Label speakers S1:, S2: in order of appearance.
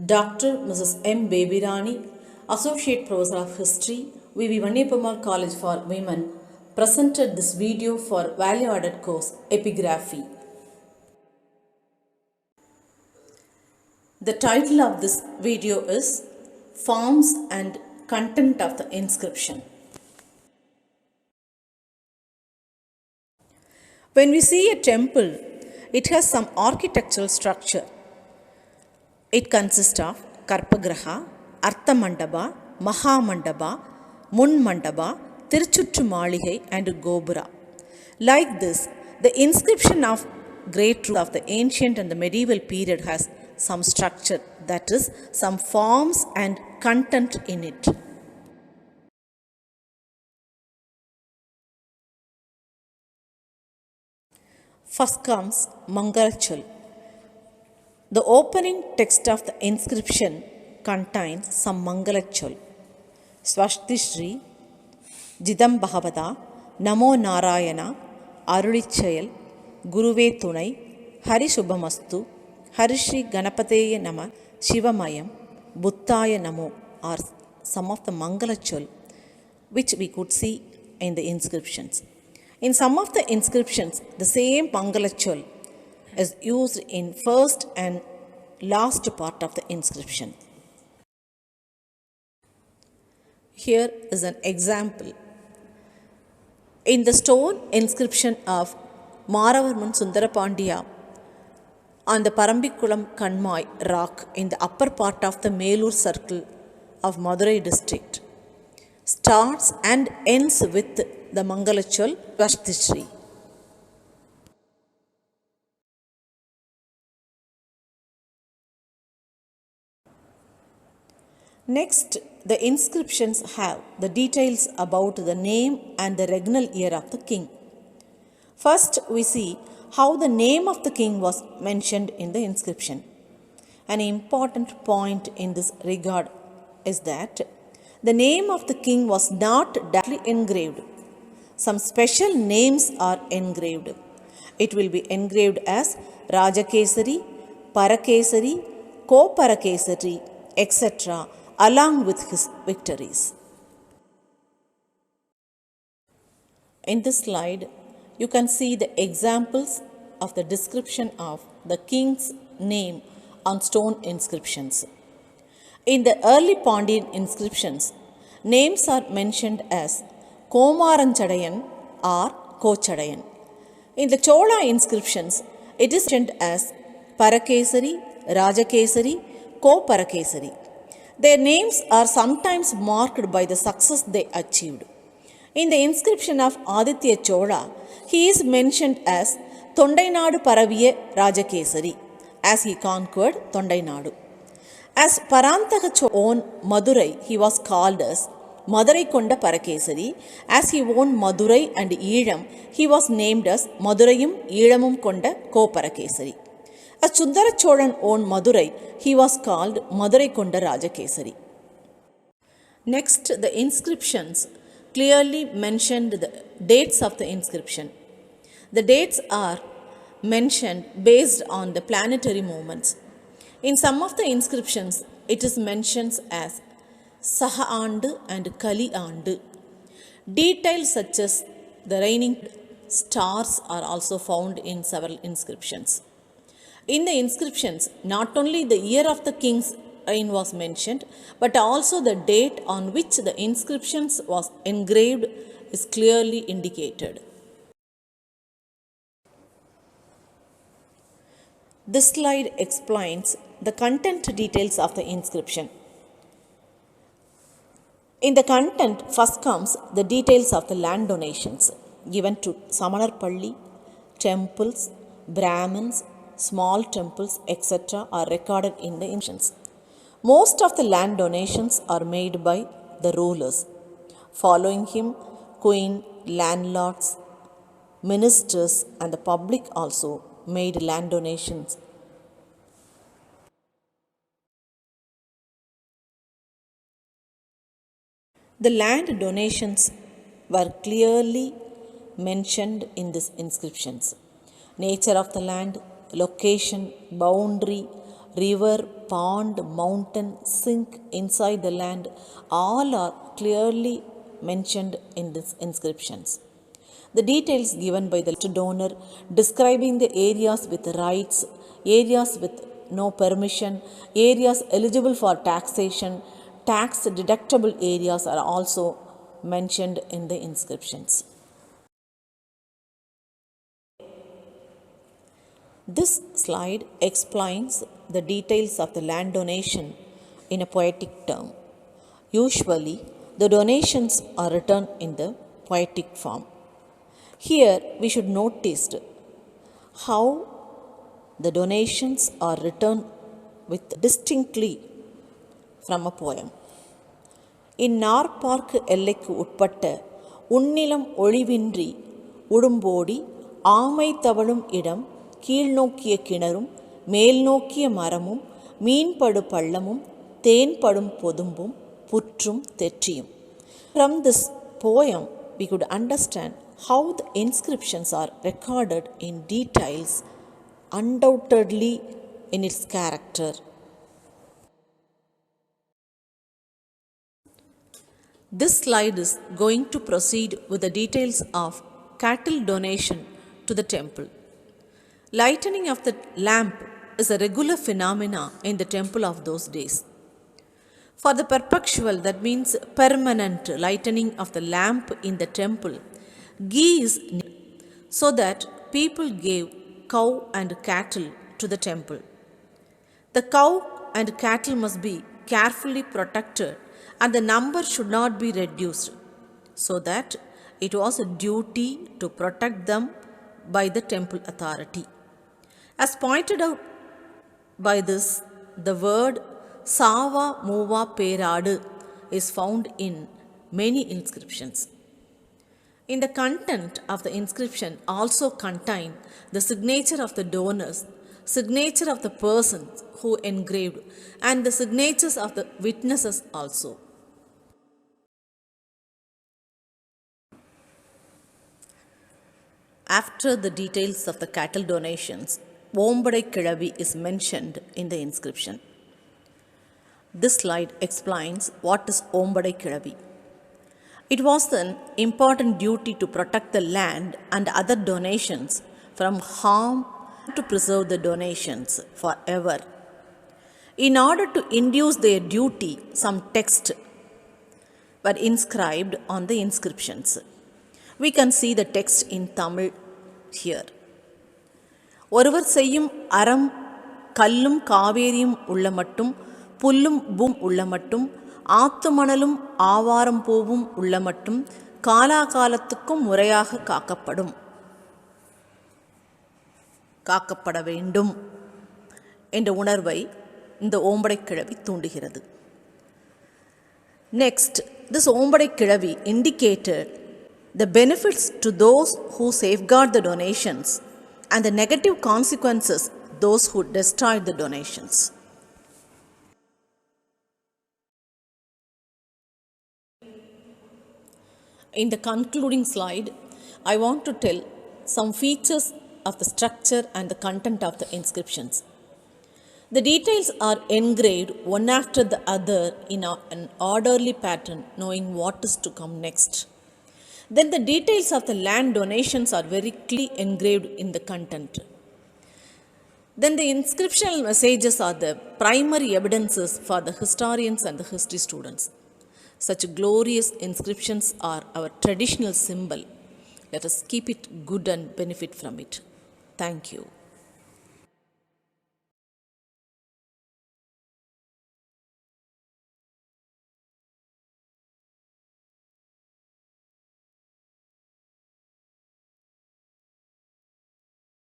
S1: Dr. Mrs. M. Babirani, Associate Professor of History, V.V. Vanniyaperumal College for Women, presented this video for value-added course Epigraphy. The title of this video is Forms and Content of the Inscription. When we see a temple, it has some architectural structure. It consists of Karpagraha, Artha Mandapa, Maha Mandapa, Mun Mandapa, Tiruchuttu Maligai and Gopura. Like this, the inscription of great roots of the ancient and the medieval period has some structure, that is, some forms and content in it. First comes Mangalachal. The opening text of the inscription contains some Mangalachal. Swasti Shri, Jidam Bhavada, Namo Narayana, Arulichayal, Guruve Tunai, Hari Shubhamastu, Hari Shri Ganapateya Nama, Shivamayam, Buddhaya Namo are some of the Mangalachal which we could see in the inscriptions. In some of the inscriptions, the same Mangalachal is used in first and last part of the inscription. Here is an example. In the stone inscription of Maravarman Sundarapandiya on the Parambikulam Kanmai rock in the upper part of the Melur circle of Madurai district, starts and ends with the Mangalachal Svasti. Next, the inscriptions have the details about the name and the regnal year of the king. First, we see how the name of the king was mentioned in the inscription. An important point in this regard is that the name of the king was not directly engraved. Some special names are engraved. It will be engraved as Rajakesari, Parakesari, Ko-Parakesari, etc. along with his victories. In this slide, you can see the examples of the description of the king's name on stone inscriptions. In the early Pandyan inscriptions, names are mentioned as Komaranchadayan or Kochadayan. In the Chola inscriptions, it is mentioned as Parakesari, Rajakesari, Ko-Parakesari. Their names are sometimes marked by the success they achieved. In the inscription of Aditya Chola, he is mentioned as Tondainadu Paraviya Rajakesari, as he conquered Tondainadu. As Parantaka owned Madurai, he was called as Madurai Konda Parakesari. As he owned Madurai and Eelam, he was named as Madurayum Eelamum Konda Ko-Parakesari. As Sundara Cholan owned Madurai, he was called Madurai Konda Rajakesari. Next, the inscriptions clearly mentioned the dates of the inscription. The dates are mentioned based on the planetary movements. In some of the inscriptions, it is mentioned as Saha Andu and Kali Andu. Details such as the reigning stars are also found in several inscriptions. In the inscriptions, not only the year of the king's reign was mentioned, but also the date on which the inscriptions was engraved is clearly indicated. This slide explains the content details of the inscription. In the content, first comes the details of the land donations given to Samanarpalli, temples, Brahmins, small temples, etc. are recorded in the inscriptions. Most of the land donations are made by the rulers. Following him, queen, landlords, ministers and the public also made land donations. The land donations were clearly mentioned in these inscriptions. Nature of the land, location, boundary, river, pond, mountain, sink inside the land, all are clearly mentioned in these inscriptions. The details given by the donor describing the areas with rights, areas with no permission, areas eligible for taxation, tax deductible areas are also mentioned in the inscriptions. This slide explains the details of the land donation in a poetic term. Usually, the donations are written in the poetic form. Here, we should notice how the donations are written with distinctly from a poem. இந்நாற்பார்க்கு எல்லைக்கு உட்பட்ட உன்னிலம் ஒழிவின்றி உடும்போடி ஆமை தவழும் இடம் கீழ்நோக்கிய கிணறும் மேல் நோக்கிய மரமும் மீன்படு பள்ளமும் தேன்படும் பொதும்பும் புற்றும் தெற்றியும். From this poem, we could understand how the inscriptions are recorded in details, undoubtedly in its character. This slide is going to proceed with the details of cattle donation to the temple. Lightening of the lamp is a regular phenomena in the temple of those days. For the perpetual, that means permanent lightening of the lamp in the temple, ghee is needed, so that people gave cow and cattle to the temple. The cow and cattle must be carefully protected and the number should not be reduced, so that it was a duty to protect them by the temple authority. As pointed out by this, the word Sava Muva Peradu is found in many inscriptions. In the content of the inscription also contain the signature of the donors, signature of the persons who engraved, and the signatures of the witnesses also. After the details of the cattle donations, Ombadai Kilavi is mentioned in the inscription. This slide explains what is Ombadai Kilavi. It was an important duty to protect the land and other donations from harm to preserve the donations forever. In order to induce their duty, some texts were inscribed on the inscriptions. We can see the text in Tamil here. ஒருவர் செய்யும் அறம் கல்லும் காவேரியும் உள்ள மட்டும் புல்லும் boom உள்ள மட்டும் ஆத்து மணலும் ஆவாரம் பூவும் உள்ள மட்டும் காலாகாலத்துக்கும் முறையாக காக்கப்பட வேண்டும் என்ற உணர்வை இந்த ஓம்படை கிழவி தூண்டுகிறது. Next, this ஓம்படை கிழவி indicated the benefits to those who safeguard the donations and the negative consequences those who destroy the donations. In the concluding slide, I want to tell some features of the structure and the content of the inscriptions. The details are engraved one after the other in an orderly pattern, knowing what is to come next. Then the details of the land donations are very clearly engraved in the content. Then the inscriptional messages are the primary evidences for the historians and the history students. Such glorious inscriptions are our traditional symbol. Let us keep it good and benefit from it. Thank you.